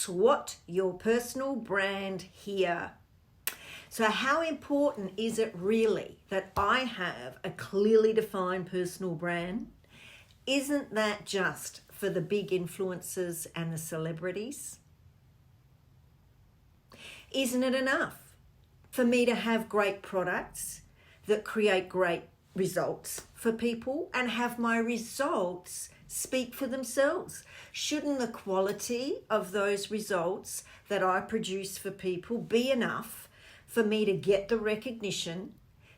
SWOT your personal brand here. So how important is it really that I have a clearly defined personal brand? Isn't that just for the big influencers and the celebrities? Isn't it enough for me to have great products that create great results for people and have my results speak for themselves? Shouldn't the quality of those results that I produce for people be enough for me to get the recognition,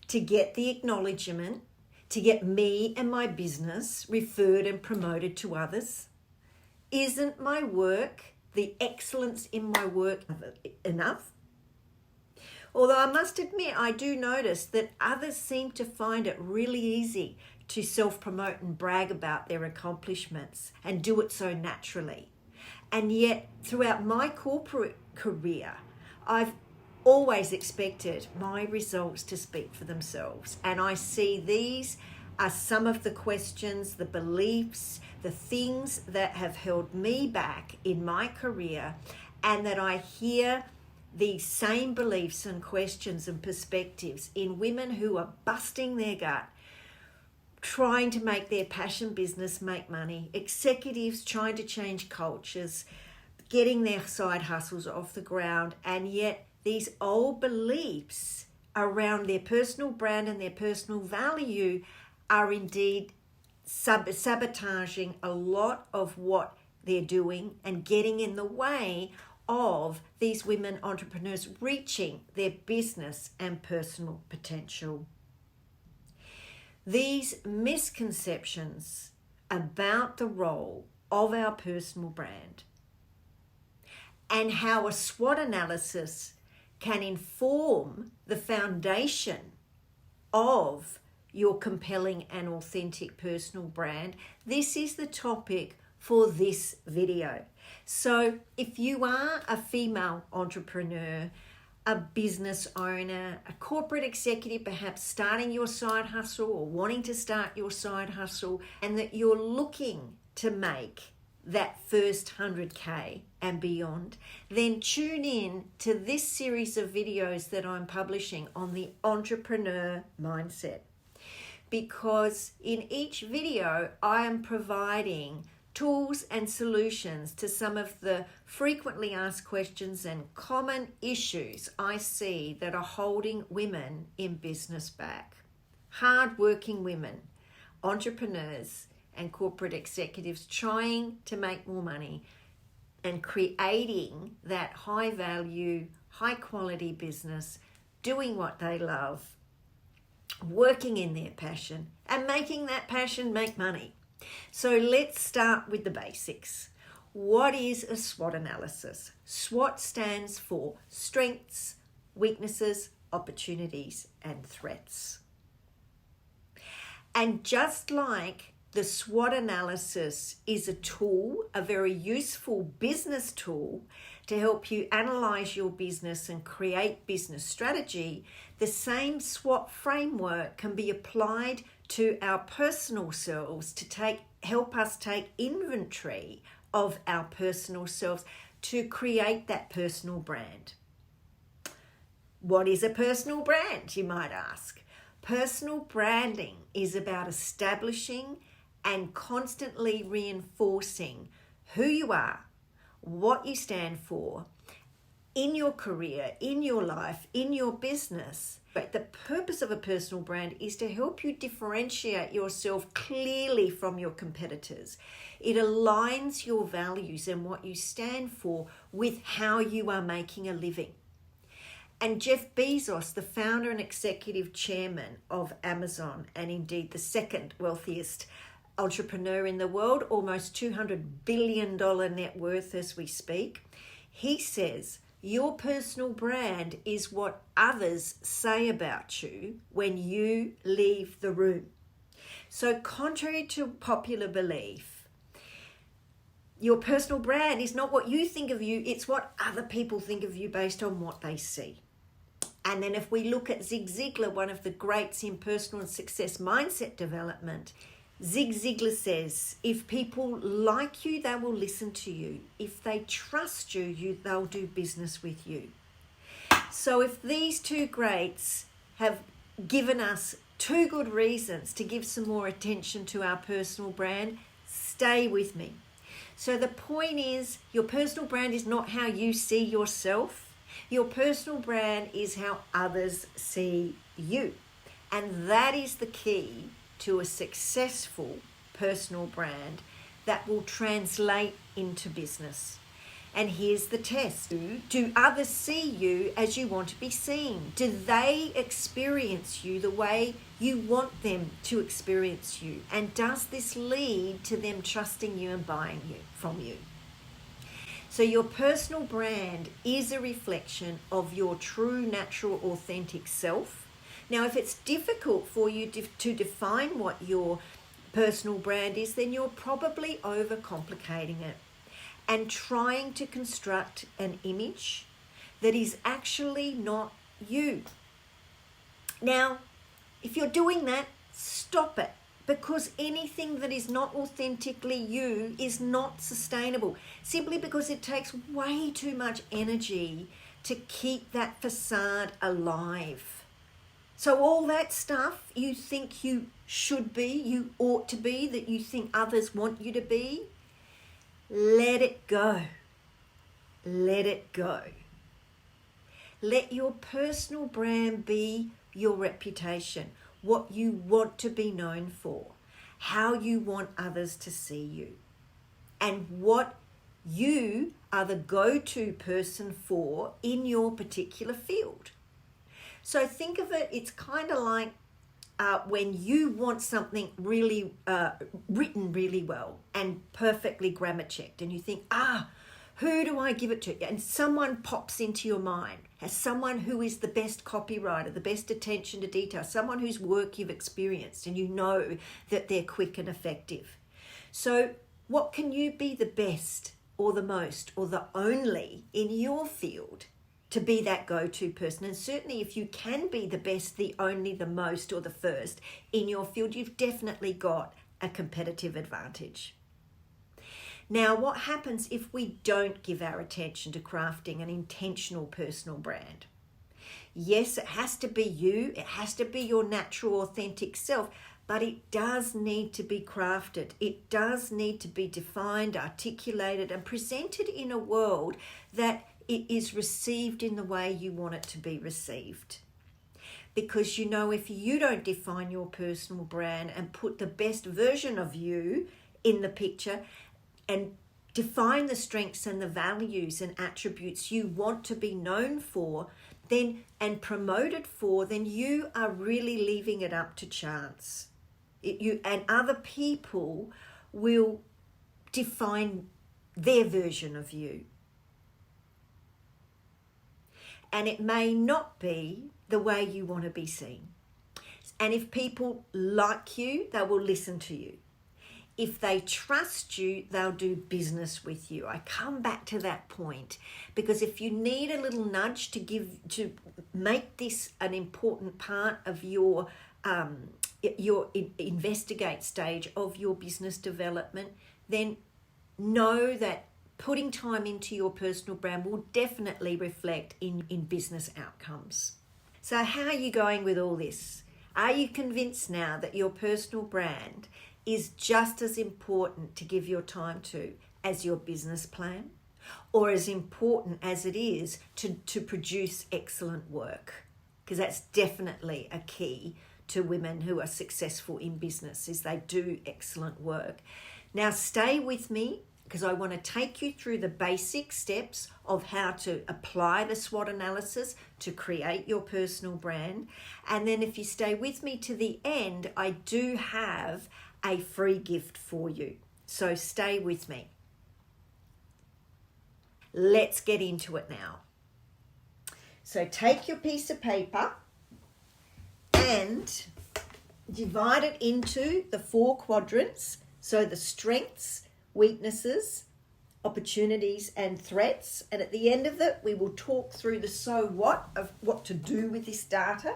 to get the acknowledgement, to get me and my business referred and promoted to others? Isn't my work, the excellence in my work, enough? Although I must admit, I do notice that others seem to find it really easy to self-promote and brag about their accomplishments and do it so naturally. And yet, throughout my corporate career, I've always expected my results to speak for themselves. And I see these are some of the questions, the beliefs, the things that have held me back in my career, and that I hear these same beliefs and questions and perspectives in women who are busting their gut, trying to make their passion business make money, executives trying to change cultures, getting their side hustles off the ground, and yet these old beliefs around their personal brand and their personal value are indeed sabotaging a lot of what they're doing and getting in the way of these women entrepreneurs reaching their business and personal potential. These misconceptions about the role of our personal brand and how a SWOT analysis can inform the foundation of your compelling and authentic personal brand. This is the topic for this video. So if you are a female entrepreneur, a business owner, a corporate executive, perhaps starting your side hustle or wanting to start your side hustle, and that you're looking to make that first 100K and beyond, then tune in to this series of videos that I'm publishing on the entrepreneur mindset. Because in each video, I am providing tools and solutions to some of the frequently asked questions and common issues I see that are holding women in business back. Hard-working women, entrepreneurs, and corporate executives trying to make more money and creating that high value, high quality business, doing what they love, working in their passion, and making that passion make money. So let's start with the basics. What is a SWOT analysis? SWOT stands for strengths, weaknesses, opportunities, and threats. And just like the SWOT analysis is a tool, a very useful business tool to help you analyze your business and create business strategy, the same SWOT framework can be applied to our personal selves to help us take inventory of our personal selves to create that personal brand. What is a personal brand, you might ask? Personal branding is about establishing and constantly reinforcing who you are, what you stand for in your career, in your life, in your business. But the purpose of a personal brand is to help you differentiate yourself clearly from your competitors. It aligns your values and what you stand for with how you are making a living. And Jeff Bezos, the founder and executive chairman of Amazon, and indeed the second wealthiest entrepreneur in the world, almost $200 billion net worth as we speak, he says, your personal brand is what others say about you when you leave the room. So contrary to popular belief, your personal brand is not what you think of you, it's what other people think of you based on what they see. And then if we look at Zig Ziglar, one of the greats in personal and success mindset development, Zig Ziglar says, if people like you, they will listen to you. If they trust you, they'll do business with you. So if these two greats have given us two good reasons to give some more attention to our personal brand, stay with me. So the point is, your personal brand is not how you see yourself. Your personal brand is how others see you. And that is the key to a successful personal brand that will translate into business. And here's the test. Do others see you as you want to be seen? Do they experience you the way you want them to experience you? And does this lead to them trusting you and buying you from you? So your personal brand is a reflection of your true, natural, authentic self. Now, if it's difficult for you to define what your personal brand is, then you're probably overcomplicating it and trying to construct an image that is actually not you. Now, if you're doing that, stop it, because anything that is not authentically you is not sustainable, simply because it takes way too much energy to keep that facade alive. So all that stuff you think you should be, you ought to be, that you think others want you to be, let it go. Let it go. Let your personal brand be your reputation, what you want to be known for, how you want others to see you, and what you are the go-to person for in your particular field. So think of it, it's kind of like when you want something really written really well and perfectly grammar checked, and you think, who do I give it to? And someone pops into your mind, as someone who is the best copywriter, the best attention to detail, someone whose work you've experienced and you know that they're quick and effective. So what can you be the best or the most or the only in your field to be that go-to person? And certainly if you can be the best, the only, the most, or the first in your field, you've definitely got a competitive advantage. Now, what happens if we don't give our attention to crafting an intentional personal brand? Yes, it has to be you. It has to be your natural, authentic self, but it does need to be crafted. It does need to be defined, articulated, and presented in a world that it is received in the way you want it to be received. Because if you don't define your personal brand and put the best version of you in the picture and define the strengths and the values and attributes you want to be known for, then and promoted for, then you are really leaving it up to chance. And other people will define their version of you. And it may not be the way you want to be seen. And if people like you, they will listen to you. If they trust you, they'll do business with you. I come back to that point, because if you need a little nudge to make this an important part of your investigate stage of your business development, then know that putting time into your personal brand will definitely reflect in business outcomes. So how are you going with all this? Are you convinced now that your personal brand is just as important to give your time to as your business plan, or as important as it is to produce excellent work? Because that's definitely a key to women who are successful in business, is they do excellent work. Now stay with me, because I want to take you through the basic steps of how to apply the SWOT analysis to create your personal brand. And then if you stay with me to the end, I do have a free gift for you. So stay with me. Let's get into it now. So take your piece of paper and divide it into the 4 quadrants. So the strengths, weaknesses, opportunities, and threats. And at the end of it, we will talk through the so what of what to do with this data.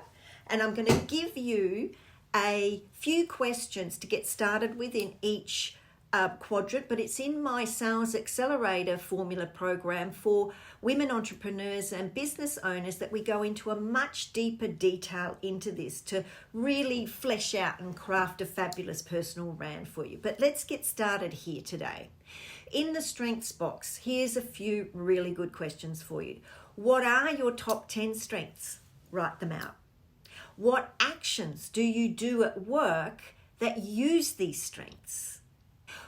And I'm going to give you a few questions to get started with in each quadrant, but it's in my Sales Accelerator formula program for women entrepreneurs and business owners that we go into a much deeper detail into this to really flesh out and craft a fabulous personal brand for you. But let's get started here today. In the strengths box, here's a few really good questions for you. What are your top 10 strengths? Write them out. What actions do you do at work that use these strengths?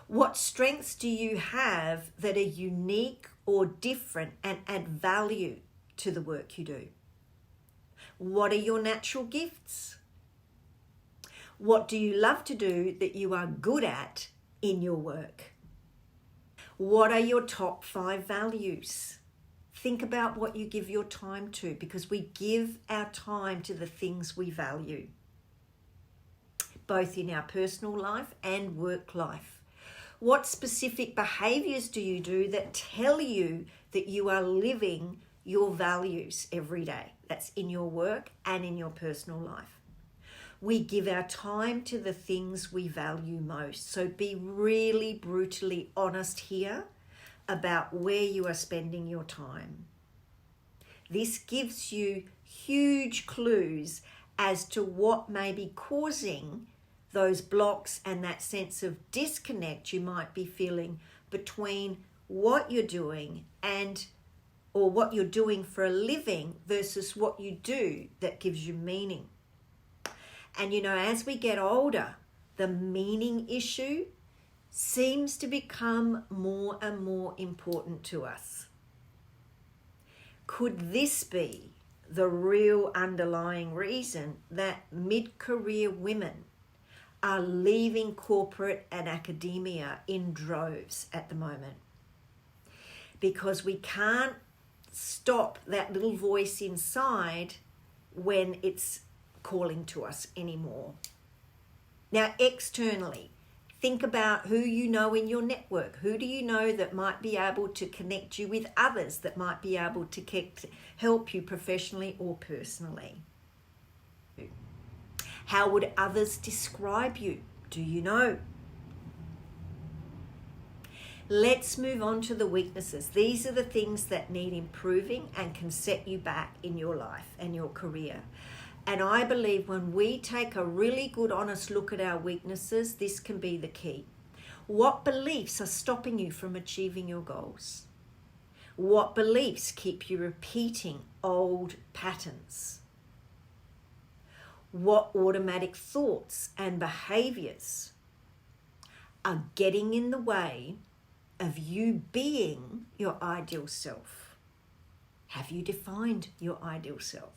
What strengths do you have that are unique or different and add value to the work you do? What are your natural gifts? What do you love to do that you are good at in your work? What are your top 5 values? Think about what you give your time to, because we give our time to the things we value, both in our personal life and work life. What specific behaviors do you do that tell you that you are living your values every day? That's in your work and in your personal life. We give our time to the things we value most. So be really brutally honest here about where you are spending your time. This gives you huge clues as to what may be causing those blocks and that sense of disconnect you might be feeling between what you're doing or what you're doing for a living versus what you do that gives you meaning. And as we get older, the meaning issue seems to become more and more important to us. Could this be the real underlying reason that mid-career women are leaving corporate and academia in droves at the moment? Because we can't stop that little voice inside when it's calling to us anymore. Now, externally, think about who you know in your network. Who do you know that might be able to connect you with others that might be able to help you professionally or personally? How would others describe you? Do you know? Let's move on to the weaknesses. These are the things that need improving and can set you back in your life and your career. And I believe when we take a really good, honest look at our weaknesses, this can be the key. What beliefs are stopping you from achieving your goals? What beliefs keep you repeating old patterns? What automatic thoughts and behaviors are getting in the way of you being your ideal self? Have you defined your ideal self?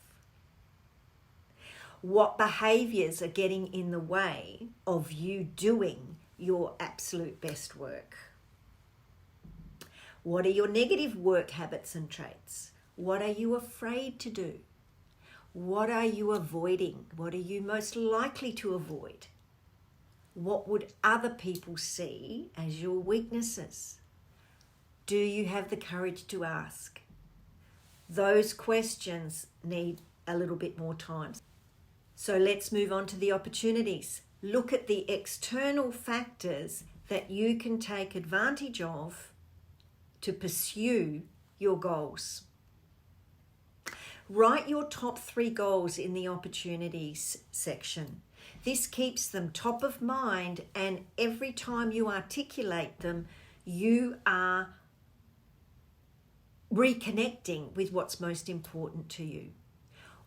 What behaviors are getting in the way of you doing your absolute best work? What are your negative work habits and traits? What are you afraid to do? What are you avoiding? What are you most likely to avoid? What would other people see as your weaknesses? Do you have the courage to ask? Those questions need a little bit more time. So let's move on to the opportunities. Look at the external factors that you can take advantage of to pursue your goals. Write your top 3 goals in the opportunities section. This keeps them top of mind, and every time you articulate them, you are reconnecting with what's most important to you.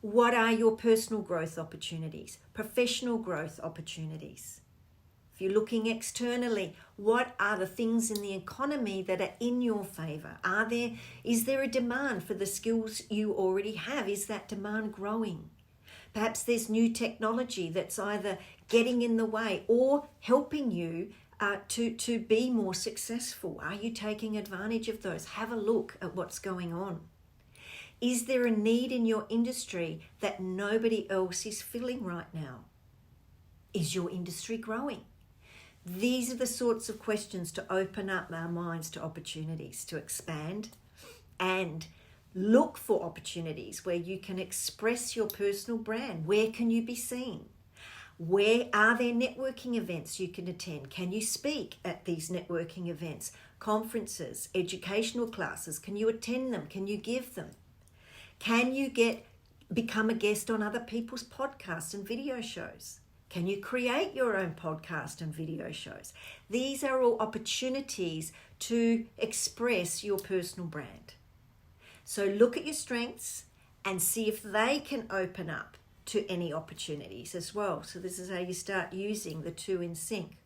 What are your personal growth opportunities, professional growth opportunities? If you're looking externally, what are the things in the economy that are in your favor? Is there a demand for the skills you already have? Is that demand growing? Perhaps there's new technology that's either getting in the way or helping you to be more successful. Are you taking advantage of those? Have a look at what's going on. Is there a need in your industry that nobody else is filling right now? Is your industry growing? These are the sorts of questions to open up our minds to opportunities, to expand and look for opportunities where you can express your personal brand. Where can you be seen? Where are there networking events you can attend? Can you speak at these networking events? Conferences, educational classes, can you attend them? Can you give them? Can you become a guest on other people's podcasts and video shows? Can you create your own podcast and video shows? These are all opportunities to express your personal brand. So look at your strengths and see if they can open up to any opportunities as well. So this is how you start using the two in sync.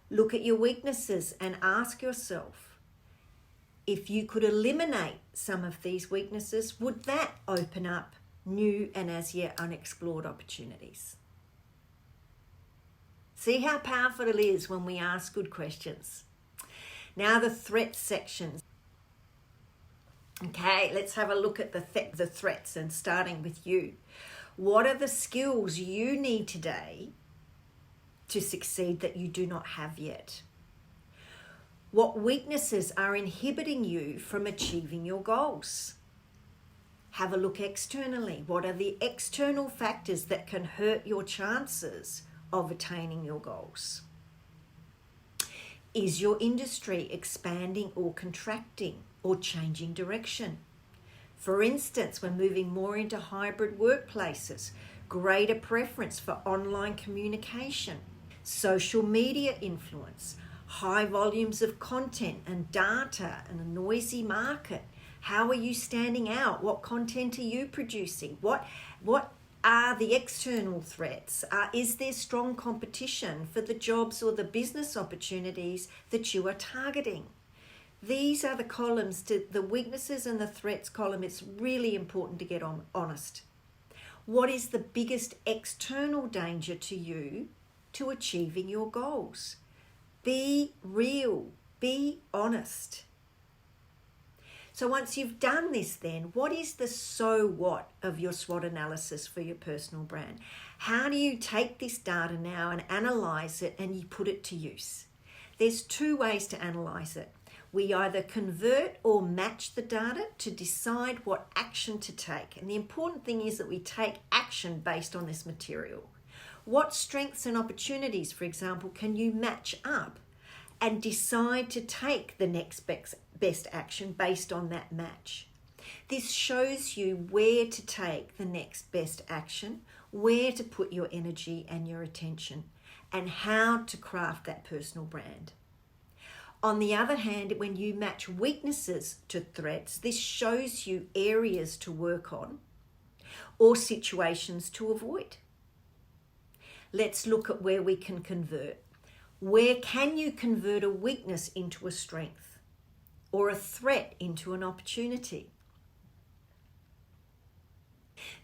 Look at your weaknesses and ask yourself, if you could eliminate some of these weaknesses, would that open up new and as yet unexplored opportunities? See how powerful it is when we ask good questions. Now the threats section. Okay, let's have a look at the threats, and starting with you. What are the skills you need today to succeed that you do not have yet? What weaknesses are inhibiting you from achieving your goals? Have a look externally. What are the external factors that can hurt your chances of attaining your goals? Is your industry expanding or contracting or changing direction? For instance, we're moving more into hybrid workplaces, greater preference for online communication, social media influence, high volumes of content and data, and a noisy market. How are you standing out? What content are you producing? What are the external threats? Is there strong competition for the jobs or the business opportunities that you are targeting? These are the columns, to the weaknesses and the threats column. It's really important to get honest. What is the biggest external danger to you to achieving your goals? Be real, be honest. So once you've done this, then what is the so what of your SWOT analysis for your personal brand? How do you take this data now and analyze it and you put it to use? There's two ways to analyze it. We either convert or match the data to decide what action to take. And the important thing is that we take action based on this material. What strengths and opportunities, for example, can you match up and decide to take the next best action based on that match? This shows you where to take the next best action, where to put your energy and your attention, and how to craft that personal brand. On the other hand, when you match weaknesses to threats, this shows you areas to work on or situations to avoid. Let's look at where we can convert. Where can you convert a weakness into a strength or a threat into an opportunity?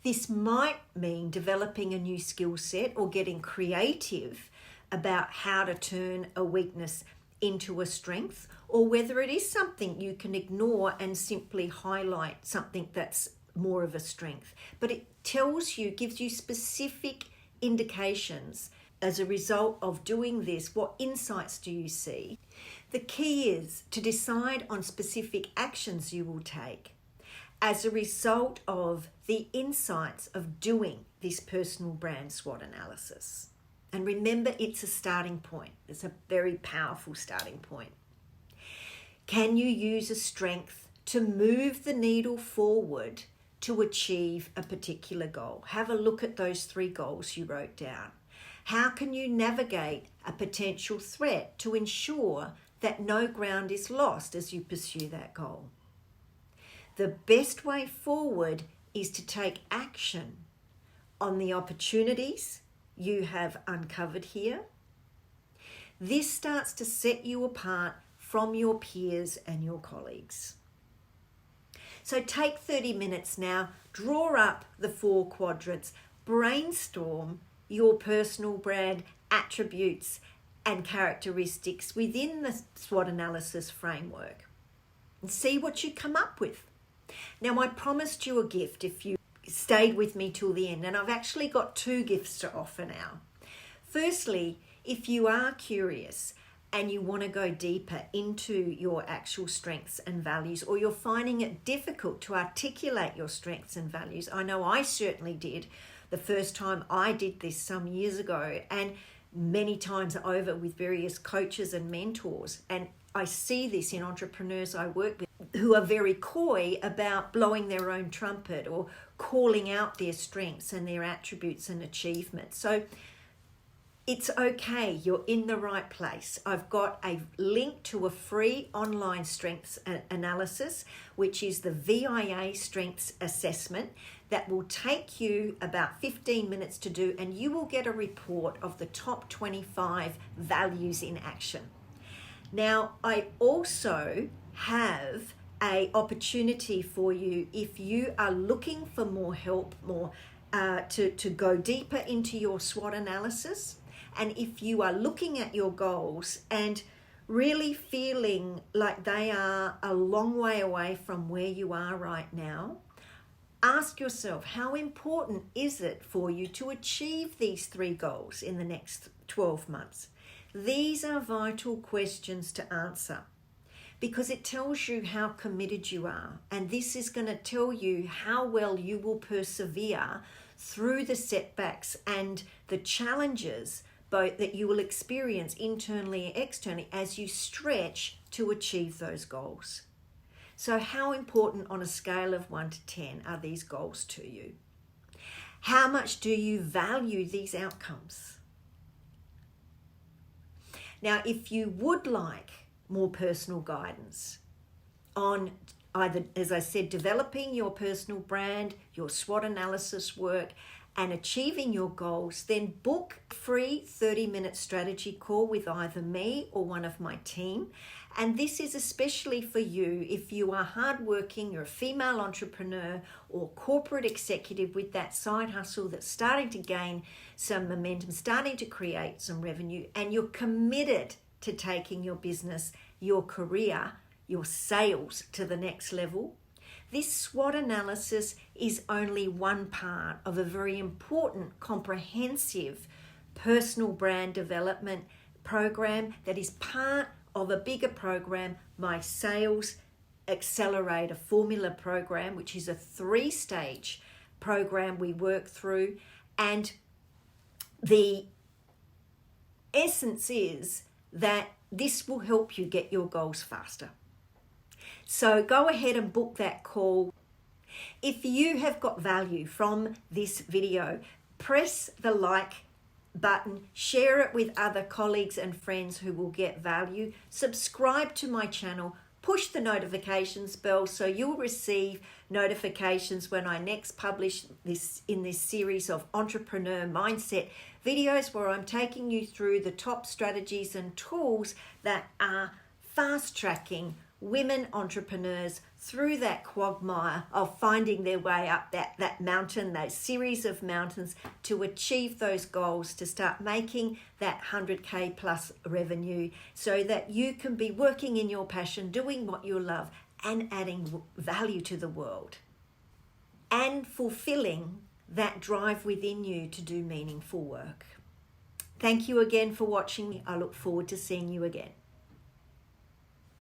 This might mean developing a new skill set or getting creative about how to turn a weakness into a strength, or whether it is something you can ignore and simply highlight something that's more of a strength. But it tells you, gives you specific indications as a result of doing this. What insights do you see? The key is to decide on specific actions you will take as a result of the insights of doing this personal brand SWOT analysis. And remember, it's a starting point. It's a very powerful starting point. Can you use a strength to move the needle forward to achieve a particular goal? Have a look at those 3 goals you wrote down. How can you navigate a potential threat to ensure that no ground is lost as you pursue that goal? The best way forward is to take action on the opportunities you have uncovered here. This starts to set you apart from your peers and your colleagues. So take 30 minutes now, draw up the 4 quadrants, brainstorm your personal brand attributes and characteristics within the SWOT analysis framework and see what you come up with. Now, I promised you a gift if you stayed with me till the end, and I've actually got 2 gifts to offer now. Firstly, if you are curious and you want to go deeper into your actual strengths and values, or you're finding it difficult to articulate your strengths and values, I know I certainly did the first time I did this some years ago, and many times over with various coaches and mentors. And I see this in entrepreneurs I work with who are very coy about blowing their own trumpet or calling out their strengths and their attributes and achievements. So it's okay, you're in the right place. I've got a link to a free online strengths analysis, which is the VIA Strengths Assessment, that will take you about 15 minutes to do, and you will get a report of the top 25 values in action. Now, I also have an opportunity for you if you are looking for more help, to go deeper into your SWOT analysis. And if you are looking at your goals and really feeling like they are a long way away from where you are right now, ask yourself, how important is it for you to achieve these 3 goals in the next 12 months? These are vital questions to answer because it tells you how committed you are. And this is going to tell you how well you will persevere through the setbacks and the challenges both that you will experience internally and externally as you stretch to achieve those goals. So how important on a scale of 1 to 10 are these goals to you? How much do you value these outcomes? Now, if you would like more personal guidance on either, as I said, developing your personal brand, your SWOT analysis work, and achieving your goals, then book a free 30-minute strategy call with either me or one of my team. And this is especially for you if you are hardworking, you're a female entrepreneur or corporate executive with that side hustle that's starting to gain some momentum, starting to create some revenue, and you're committed to taking your business, your career, your sales to the next level. This SWOT analysis is only one part of a very important, comprehensive personal brand development program that is part of a bigger program, my Sales Accelerator Formula program, which is a 3-stage program we work through. And the essence is that this will help you get your goals faster. So go ahead and book that call. If you have got value from this video, press the like button, share it with other colleagues and friends who will get value, subscribe to my channel, push the notifications bell so you'll receive notifications when I next publish this in this series of entrepreneur mindset videos where I'm taking you through the top strategies and tools that are fast tracking women entrepreneurs through that quagmire of finding their way up that mountain, that series of mountains, to achieve those goals, to start making that 100K plus revenue so that you can be working in your passion, doing what you love and adding value to the world and fulfilling that drive within you to do meaningful work. Thank you again for watching. I look forward to seeing you again.